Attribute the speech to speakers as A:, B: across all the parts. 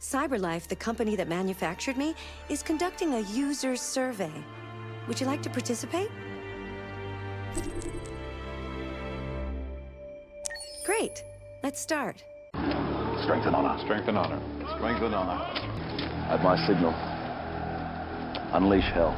A: CyberLife, the company that manufactured me, is conducting a user survey. Would you like to participate? Great. Let's start.
B: Strength and honor.
C: Strength and honor.
B: Strength and honor. At my signal, unleash hell.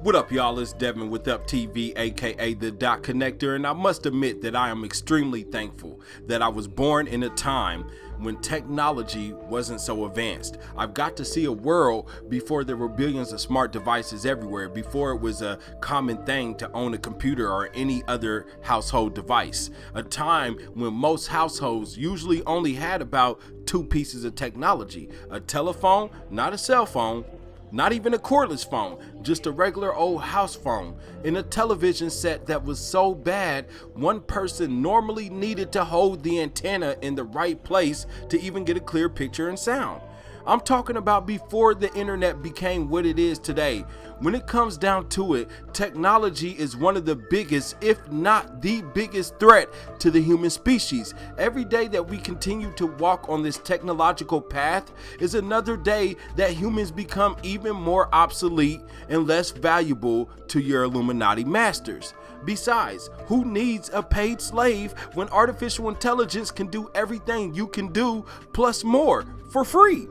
D: What up, y'all? It's Devin with Up TV, aka the Dot Connector, and I must admit that I am extremely thankful that I was born in a time when technology wasn't so advanced. I've got to see a world before there were billions of smart devices everywhere, before it was a common thing to own a computer or any other household device. A time when most households usually only had about two pieces of technology: a telephone, not a cell phone, not even a cordless phone, just a regular old house phone, and a television set that was so bad one person normally needed to hold the antenna in the right place to even get a clear picture and sound. I'm talking about before the internet became what it is today. When it comes down to it, technology is one of the biggest, if not the biggest threat to the human species. Every day that we continue to walk on this technological path is another day that humans become even more obsolete and less valuable to your Illuminati masters. Besides, who needs a paid slave when artificial intelligence can do everything you can do plus more for free?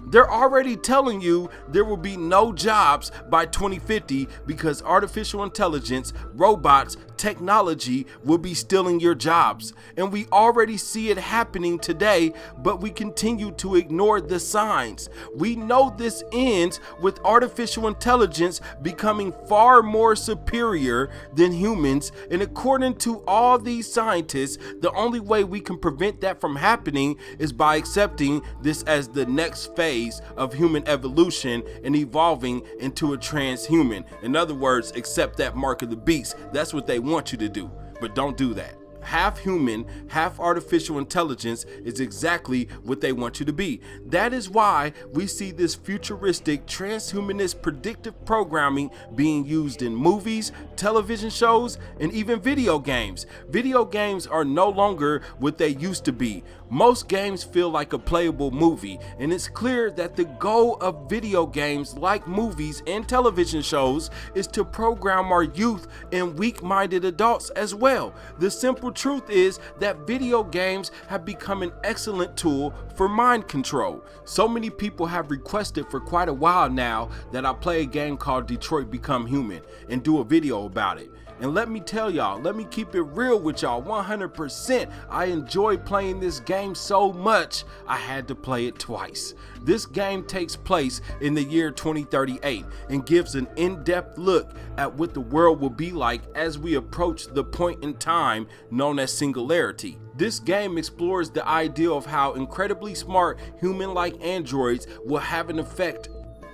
D: They're already telling you there will be no jobs by 2050 because artificial intelligence, robots, technology will be stealing your jobs. And we already see it happening today, but we continue to ignore the signs. We know this ends with artificial intelligence becoming far more superior than humans. And according to all these scientists, the only way we can prevent that from happening is by accepting this as the next phase of human evolution and evolving into a transhuman. In other words, accept that mark of the beast. That's what they want you to do, but don't do that. Half human, half artificial intelligence is exactly what they want you to be. That is why we see this futuristic, transhumanist predictive programming being used in movies, television shows, and even video games. Video games are no longer what they used to be. Most games feel like a playable movie, and it's clear that the goal of video games, like movies and television shows, is to program our youth and weak-minded adults as well. The simple truth is that video games have become an excellent tool for mind control. So many people have requested for quite a while now that I play a game called Detroit Become Human and do a video about it. And let me tell y'all, let me keep it real with y'all 100%. I enjoy playing this game so much, I had to play it twice. This game takes place in the year 2038 and gives an in-depth look at what the world will be like as we approach the point in time known as Singularity. This game explores the idea of how incredibly smart human-like androids will have an effect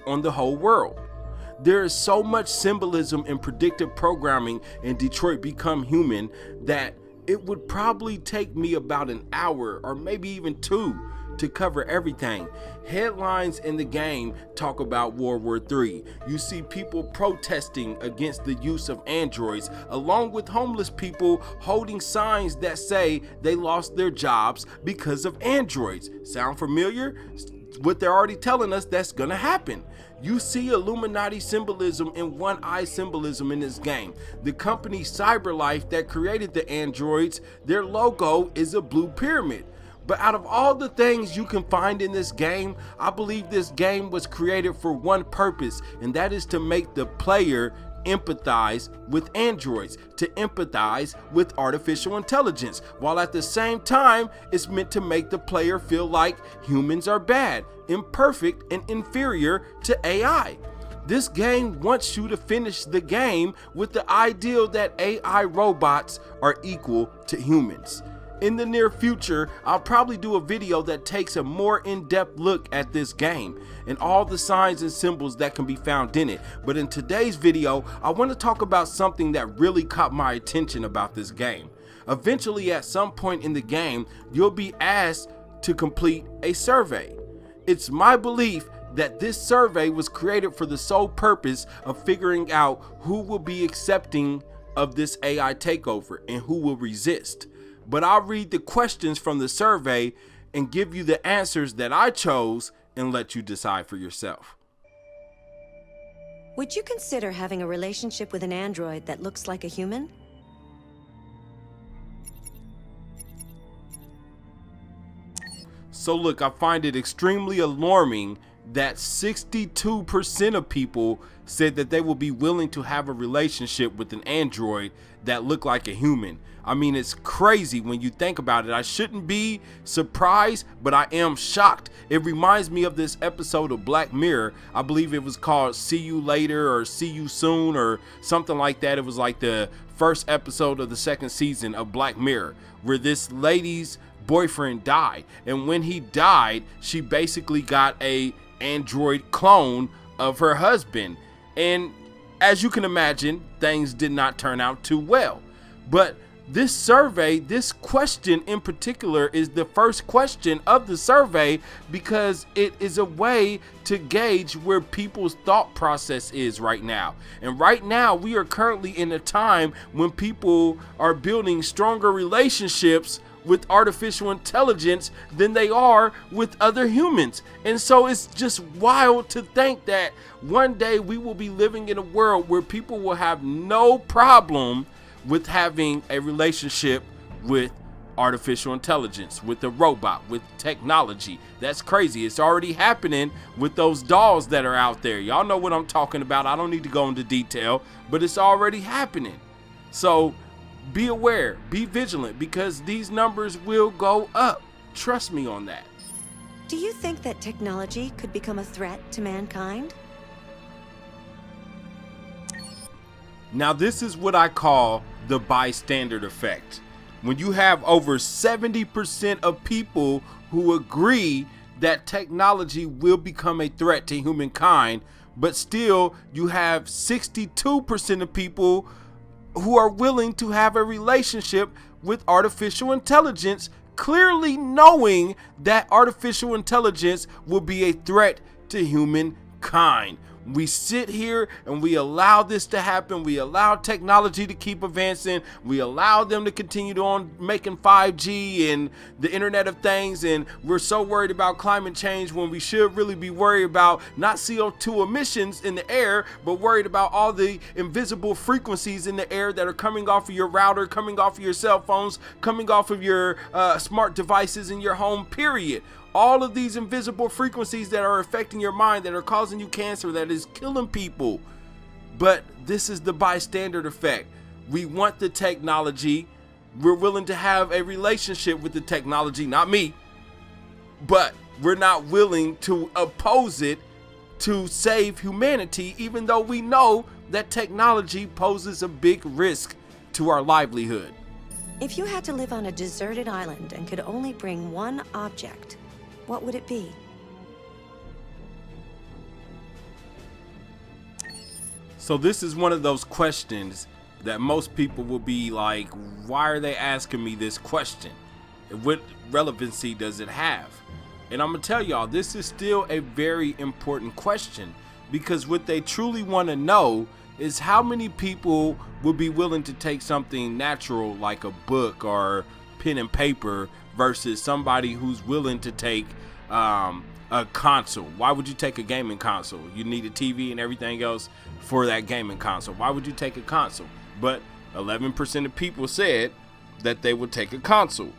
D: on the whole world. There is so much symbolism in predictive programming in Detroit Become Human that it would probably take me about an hour or maybe even two to cover everything. Headlines in the game talk about World War III. You see people protesting against the use of androids, along with homeless people holding signs that say they lost their jobs because of androids. Sound familiar? What they're already telling us that's gonna happen. You see Illuminati symbolism and one-eye symbolism in this game. The company CyberLife that created the androids, their logo is a blue pyramid. But out of all the things you can find in this game, I believe this game was created for one purpose, and that is to make the player empathize with androids, to empathize with artificial intelligence, while at the same time it's meant to make the player feel like humans are bad, imperfect, and inferior to AI. This game wants you to finish the game with the ideal that AI robots are equal to humans. In the near future, I'll probably do a video that takes a more in-depth look at this game and all the signs and symbols that can be found in it. But in today's video, I want to talk about something that really caught my attention about this game. Eventually, at some point in the game, you'll be asked to complete a survey. It's my belief that this survey was created for the sole purpose of figuring out who will be accepting of this AI takeover and who will resist. But I'll read the questions from the survey and give you the answers that I chose and let you decide for yourself.
A: Would you consider having a relationship with an android that looks like a human?
D: So look, I find it extremely alarming that 62% of people said that they will be willing to have a relationship with an android that look like a human. I mean, it's crazy when you think about it. I shouldn't be surprised, but I am shocked. It reminds me of this episode of Black Mirror. I believe it was called See You Later or See You Soon or something like that. It was like the first episode of the second season of Black Mirror, where this lady's boyfriend died, and when he died, she basically got a android clone of her husband. And as you can imagine, things did not turn out too well. But this survey, this question in particular, is the first question of the survey because it is a way to gauge where people's thought process is right now. And right now, we are currently in a time when people are building stronger relationships with artificial intelligence than they are with other humans. And so it's just wild to think that one day we will be living in a world where people will have no problem with having a relationship with artificial intelligence, with a robot, with technology. That's crazy. It's already happening with those dolls that are out there. Y'all know what I'm talking about. I don't need to go into detail, but it's already happening. So be aware, be vigilant, because these numbers will go up. Trust me on that.
A: Do you think that technology could become a threat to mankind?
D: Now, this is what I call the bystander effect. When you have over 70% of people who agree that technology will become a threat to humankind, but still you have 62% of people who are willing to have a relationship with artificial intelligence, clearly knowing that artificial intelligence will be a threat to humankind. We sit here and we allow this to happen. We allow technology to keep advancing. We allow them to continue on making 5G and the Internet of Things. And we're so worried about climate change when we should really be worried about not CO2 emissions in the air, but worried about all the invisible frequencies in the air that are coming off of your router, coming off of your cell phones, coming off of your smart devices in your home, period. All of these invisible frequencies that are affecting your mind, that are causing you cancer, that is killing people. But this is the bystander effect. We want the technology. We're willing to have a relationship with the technology, not me, but we're not willing to oppose it to save humanity, even though we know that technology poses a big risk to our livelihood.
A: If you had to live on a deserted island and could only bring one object, what would it be?
D: So this is one of those questions that most people will be like, why are they asking me this question? What relevancy does it have? And I'm gonna tell y'all, this is still a very important question, because what they truly want to know is how many people would be willing to take something natural like a book or pen and paper versus somebody who's willing to take a console. Why would you take a gaming console? You need a TV and everything else for that gaming console. Why would you take a console? But 11% of people said that they would take a console.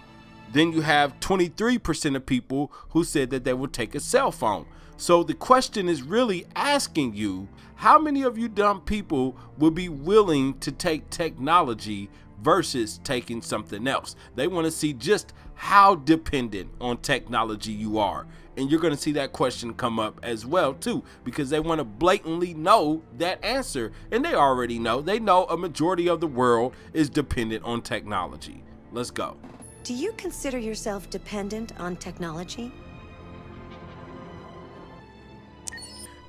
D: Then you have 23% of people who said that they would take a cell phone. So the question is really asking you, how many of you dumb people will be willing to take technology versus taking something else? They want to see just how dependent on technology you are. And you're going to see that question come up as well too, because they want to blatantly know that answer. And they already know. They know a majority of the world is dependent on technology. Let's go.
A: Do you consider yourself dependent on technology?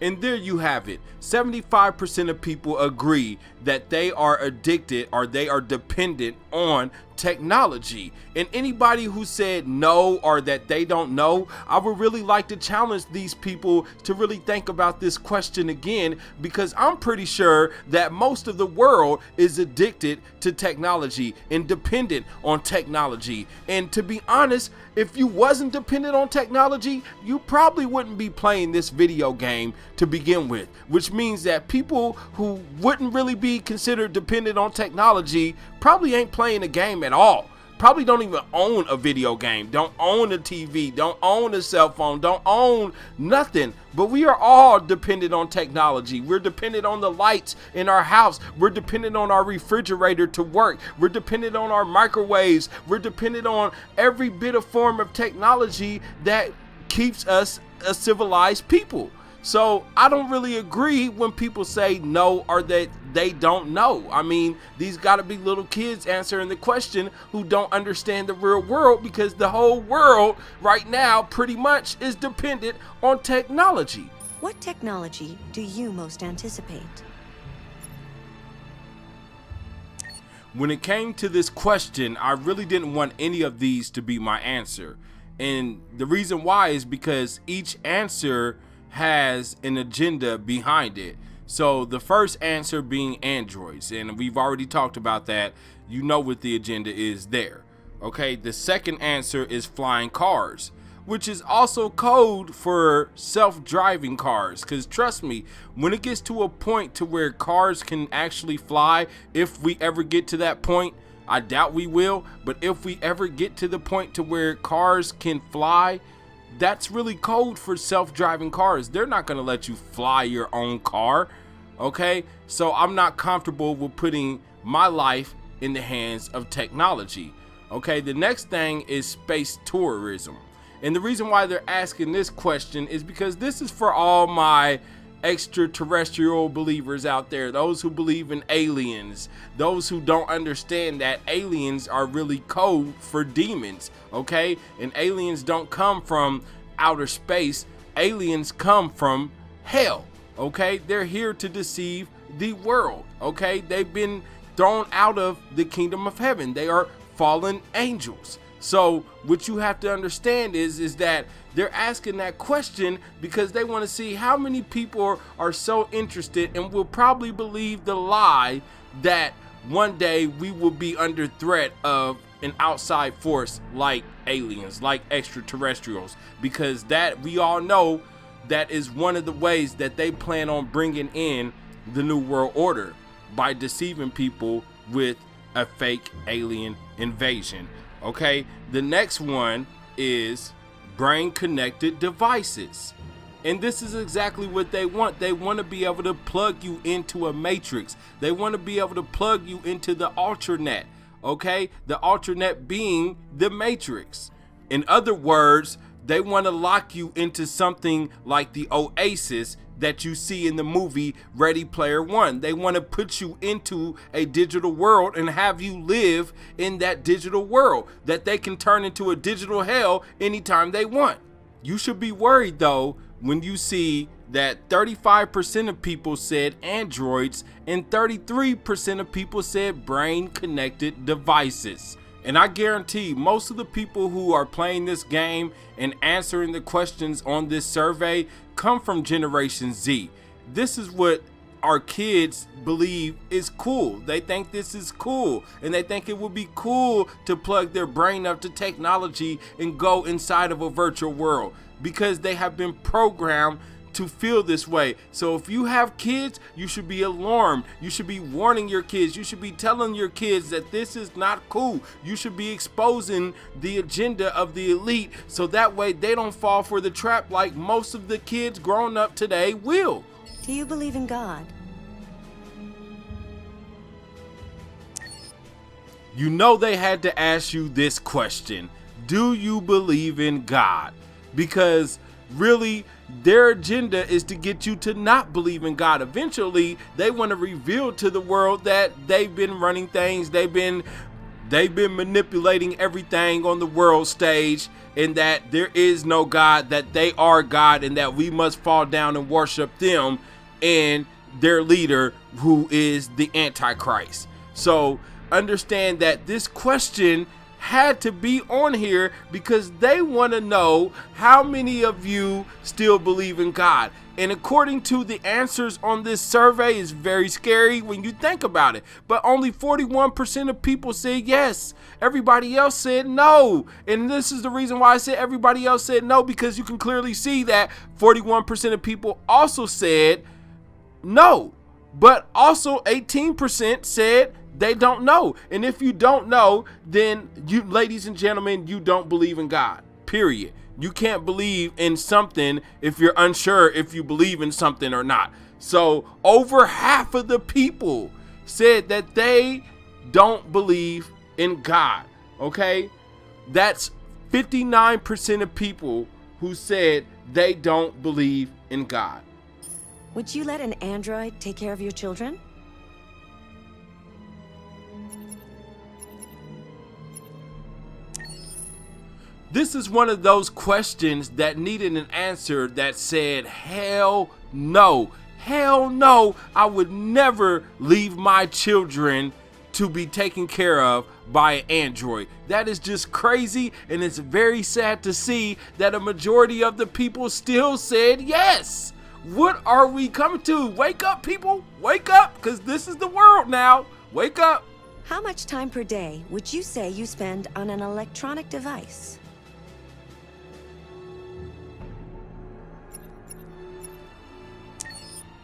D: And there you have it. 75% of people agree that they are addicted or they are dependent on technology. And anybody who said no or that they don't know, I would really like to challenge these people to really think about this question again, because I'm pretty sure that most of the world is addicted to technology and dependent on technology. And to be honest, if you wasn't dependent on technology, you probably wouldn't be playing this video game to begin with, which means that people who wouldn't really be considered dependent on technology probably ain't playing a game at all. Probably don't even own a video game, don't own a TV, don't own a cell phone, don't own nothing. But we are all dependent on technology. We're dependent on the lights in our house. We're dependent on our refrigerator to work. We're dependent on our microwaves. We're dependent on every bit of form of technology that keeps us a civilized people. So I don't really agree when people say no or that they don't know. I mean, these gotta be little kids answering the question who don't understand the real world, because the whole world right now pretty much is dependent on technology.
A: What technology do you most anticipate?
D: When it came to this question, I really didn't want any of these to be my answer. And the reason why is because each answer has an agenda behind it. So the first answer being androids, and we've already talked about that. You know what the agenda is there. Okay, the second answer is flying cars, which is also code for self-driving cars, because trust me, when it gets to a point to where cars can actually fly, if we ever get to that point, I doubt we will, but if we ever get to the point to where cars can fly, that's really code for self-driving cars. They're not going to let you fly your own car. Okay, so I'm not comfortable with putting my life in the hands of technology. Okay, the next thing is space tourism. And the reason why they're asking this question is because this is for all my extraterrestrial believers out there, those who believe in aliens, those who don't understand that aliens are really code for demons. Okay, and aliens don't come from outer space, aliens come from hell. Okay, they're here to deceive the world. Okay, they've been thrown out of the kingdom of heaven. They are fallen angels. So what you have to understand is that they're asking that question because they want to see how many people are so interested and will probably believe the lie that one day we will be under threat of an outside force like aliens, like extraterrestrials, because that we all know that is one of the ways that they plan on bringing in the New World Order, by deceiving people with a fake alien invasion. Okay, the next one is brain connected devices. And this is exactly what they want. They want to be able to plug you into a matrix. They want to be able to plug you into the ultranet. Okay, the ultranet being the matrix. In other words, they want to lock you into something like the Oasis that you see in the movie Ready Player One. They want to put you into a digital world and have you live in that digital world that they can turn into a digital hell anytime they want. You should be worried though when you see that 35% of people said androids and 33% of people said brain connected devices. And I guarantee most of the people who are playing this game and answering the questions on this survey come from Generation Z. This is what our kids believe is cool. They think this is cool, and they think it would be cool to plug their brain up to technology and go inside of a virtual world, because they have been programmed to feel this way. So if you have kids, you should be alarmed. You should be warning your kids. You should be telling your kids that this is not cool. You should be exposing the agenda of the elite, so that way they don't fall for the trap like most of the kids growing up today will.
A: Do you believe in God?
D: You know they had to ask you this question. Do you believe in God? Because really, their agenda is to get you to not believe in God. Eventually, they want to reveal to the world that they've been running things, they've been manipulating everything on the world stage, and that there is no God, that they are God, and that we must fall down and worship them and their leader, who is the Antichrist. So understand that this question had to be on here because they want to know how many of you still believe in God. And according to the answers on this survey, is very scary when you think about it. But only 41% of people said yes. Everybody else said no. And this is the reason why I said everybody else said no, because you can clearly see that 41% of people also said no. But also 18% said they don't know. And if you don't know, then you, ladies and gentlemen, you don't believe in God, period. You can't believe in something if you're unsure if you believe in something or not. So over half of the people said that they don't believe in God, okay? That's 59% of people who said they don't believe in God.
A: Would you let an android take care of your children?
D: This is one of those questions that needed an answer that said, hell no. Hell no, I would never leave my children to be taken care of by an android. That is just crazy, and it's very sad to see that a majority of the people still said yes. What are we coming to? Wake up, people. Wake up, because this is the world now. Wake up.
A: How much time per day would you say you spend on an electronic device?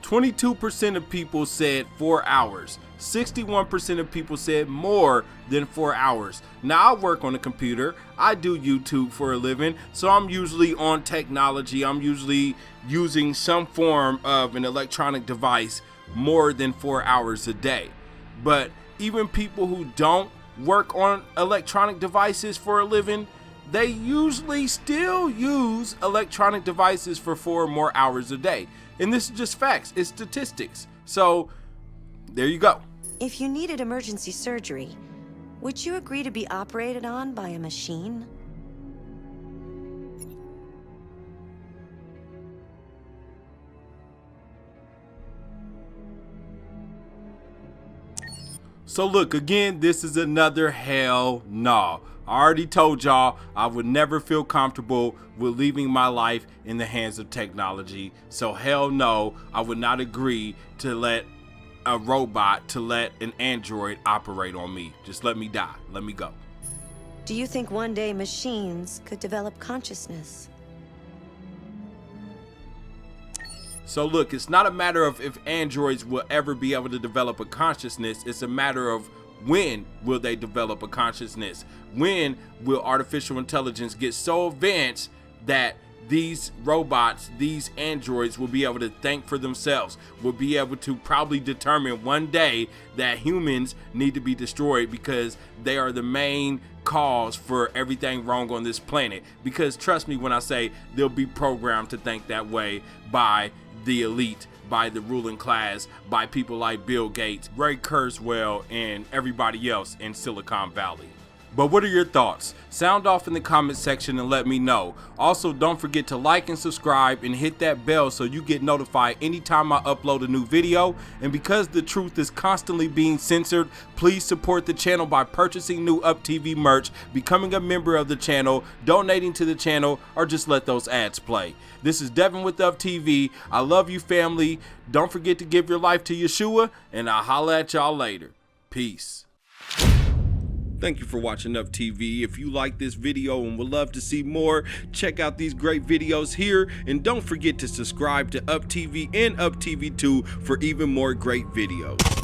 D: %22% of people said 4 hours. 61% of people said more than 4 hours. Now, I work on a computer. I do YouTube for a living, so I'm usually on technology. I'm usually using some form of an electronic device more than 4 hours a day. But even people who don't work on electronic devices for a living, they usually still use electronic devices for 4 more hours a day. And this is just facts. It's statistics. So there you go.
A: If you needed emergency surgery, would you agree to be operated on by a machine?
D: So look, again, this is another hell no. I already told y'all I would never feel comfortable with leaving my life in the hands of technology. So hell no, I would not agree to let a robot, to let an android operate on me. Just let me die. Let me go.
A: Do you think one day machines could develop consciousness?
D: So look, it's not a matter of if androids will ever be able to develop a consciousness. It's a matter of when will they develop a consciousness? When will artificial intelligence get so advanced that these robots, these androids will be able to think for themselves, will be able to probably determine one day that humans need to be destroyed because they are the main cause for everything wrong on this planet. Because trust me when I say they'll be programmed to think that way by the elite, by the ruling class, by people like Bill Gates, Ray Kurzweil, and everybody else in Silicon Valley. But what are your thoughts? Sound off in the comment section and let me know. Also, don't forget to like and subscribe and hit that bell so you get notified anytime I upload a new video. And because the truth is constantly being censored, please support the channel by purchasing new Up TV merch, becoming a member of the channel, donating to the channel, or just let those ads play. This is Devin with Up TV. I love you, family. Don't forget to give your life to Yeshua, and I'll holla at y'all later. Peace. Thank you for watching Up TV. If you like this video and would love to see more, check out these great videos here. And don't forget to subscribe to Up TV and Up TV 2 for even more great videos.